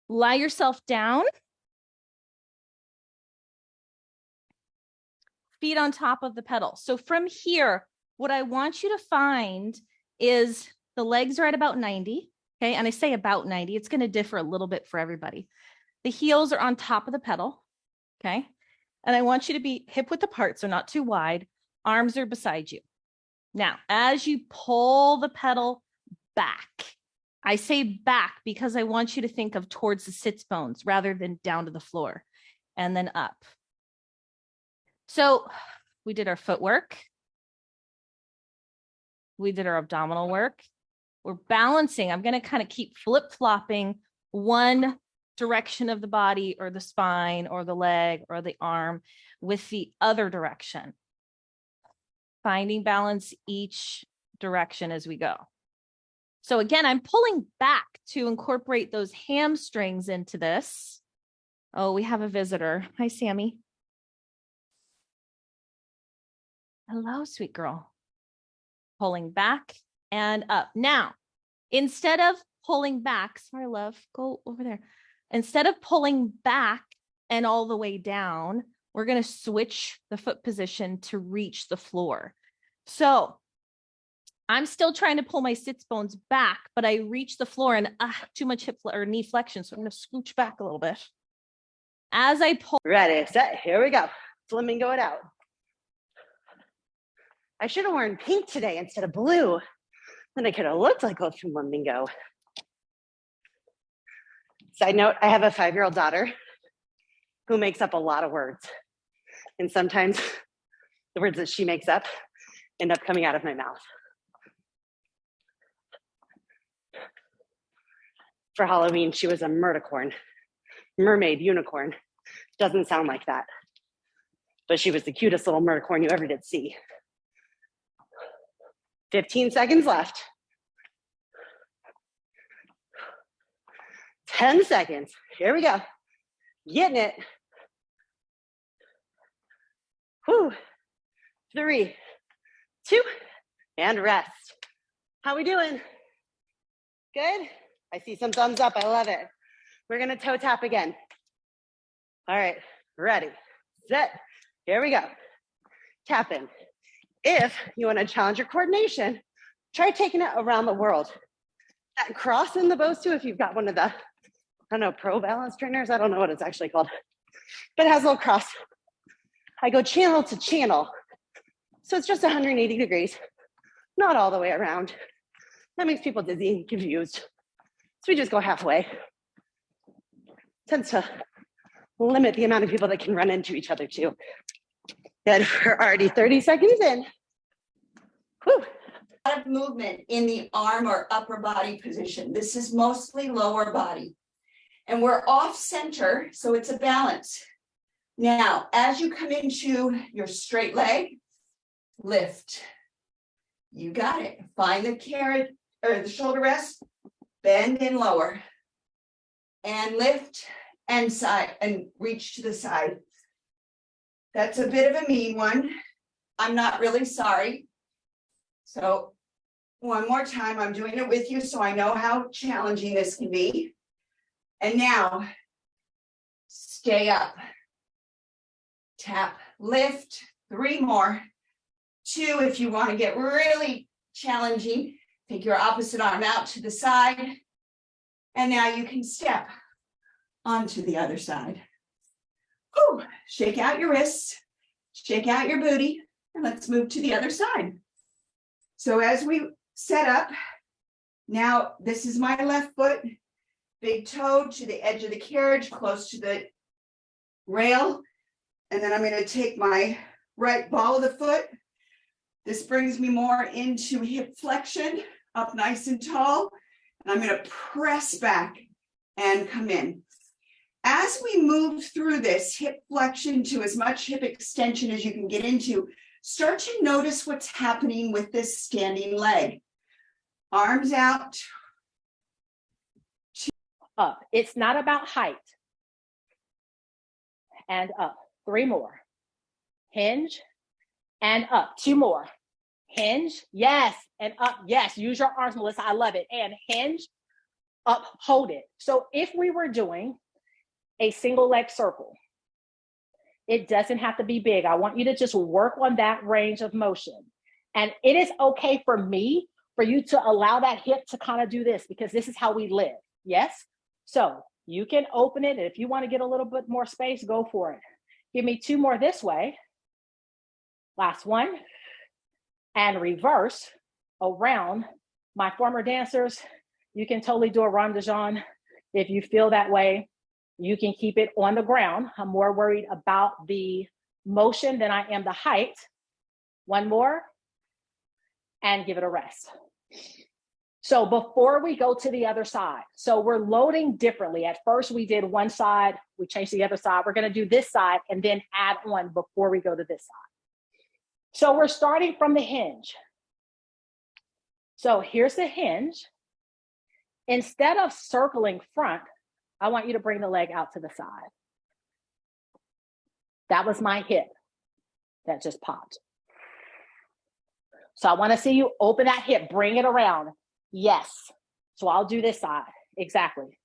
Lie yourself down. Feet on top of the pedal. So from here, what I want you to find is the legs are at about 90. Okay. And I say about 90, it's going to differ a little bit for everybody. The heels are on top of the pedal. Okay. And I want you to be hip width apart, so not too wide. Arms are beside you. Now, as you pull the pedal back, I say back because I want you to think of towards the sits bones rather than down to the floor, and then up. So we did our footwork. We did our abdominal work. We're balancing. I'm going to kind of keep flip-flopping one direction of the body or the spine or the leg or the arm with the other direction. Finding balance each direction as we go. So again, I'm pulling back to incorporate those hamstrings into this. Oh, we have a visitor. Hi, Sammy. Hello, sweet girl. Pulling back and up. Now, instead of pulling back, sorry, love, go over there. Instead of pulling back and all the way down, we're going to switch the foot position to reach the floor. So I'm still trying to pull my sits bones back, but I reach the floor and too much hip or knee flexion. So I'm going to scooch back a little bit. As I pull. Ready, set, here we go. Flamingo it out. I should have worn pink today instead of blue. Then I could have looked like a flamingo. Side note, I have a 5-year-old daughter who makes up a lot of words. And sometimes the words that she makes up end up coming out of my mouth. For Halloween, she was a merticorn, mermaid unicorn. Doesn't sound like that. But she was the cutest little merticorn you ever did see. 15 seconds left. 10 seconds. Here we go. Getting it. Whew. 3, 2, and rest. How we doing? Good? I see some thumbs up. I love it. We're going to toe tap again. All right. Ready, set. Here we go. Tapping. If you want to challenge your coordination, try taking it around the world. That cross in the Bosu, if you've got one of the, I don't know, pro balance trainers, I don't know what it's actually called, but it has a little cross. I go channel to channel. So it's just 180 degrees, not all the way around. That makes people dizzy and confused. So we just go halfway. Tends to limit the amount of people that can run into each other too. Good, we're already 30 seconds in. Whew. A lot of movement in the arm or upper body position. This is mostly lower body. And we're off center, so it's a balance. Now, as you come into your straight leg, lift. You got it. Find the carrot or the shoulder rest, bend and lower. And lift and side and reach to the side. That's a bit of a mean one. I'm not really sorry. So one more time, I'm doing it with you so I know how challenging this can be. And now, stay up. Tap, lift, 3 more. 2, if you want to get really challenging, take your opposite arm out to the side. And now you can step onto the other side. Whew. Shake out your wrists, shake out your booty, and let's move to the other side. So as we set up, now this is my left foot, big toe to the edge of the carriage, close to the rail. And then I'm going to take my right ball of the foot. This brings me more into hip flexion, up nice and tall. And I'm going to press back and come in. As we move through this hip flexion to as much hip extension as you can get into, start to notice what's happening with this standing leg. Arms out. Up. It's not about height. And up. 3 more. Hinge and up. 2 more. Hinge. Yes. And up. Yes. Use your arms, Melissa. I love it. And hinge. hold it. So if we were doing a single leg circle, it doesn't have to be big. I want you to just work on that range of motion. And it is okay for me, for you to allow that hip to kind of do this, because this is how we live. Yes? So you can open it. And if you want to get a little bit more space, go for it. Give me 2 more this way. Last one. And reverse around. My former dancers, you can totally do a rond de jambe if you feel that way. You can keep it on the ground. I'm more worried about the motion than I am the height. 1 more, and give it a rest. So before we go to the other side, so we're loading differently. At first we did one side, we changed to the other side. We're gonna do this side and then add on before we go to this side. So we're starting from the hinge. So here's the hinge. Instead of circling front, I want you to bring the leg out to the side. That was my hip that just popped. So I want to see you open that hip, bring it around. Yes. So I'll do this side. Exactly.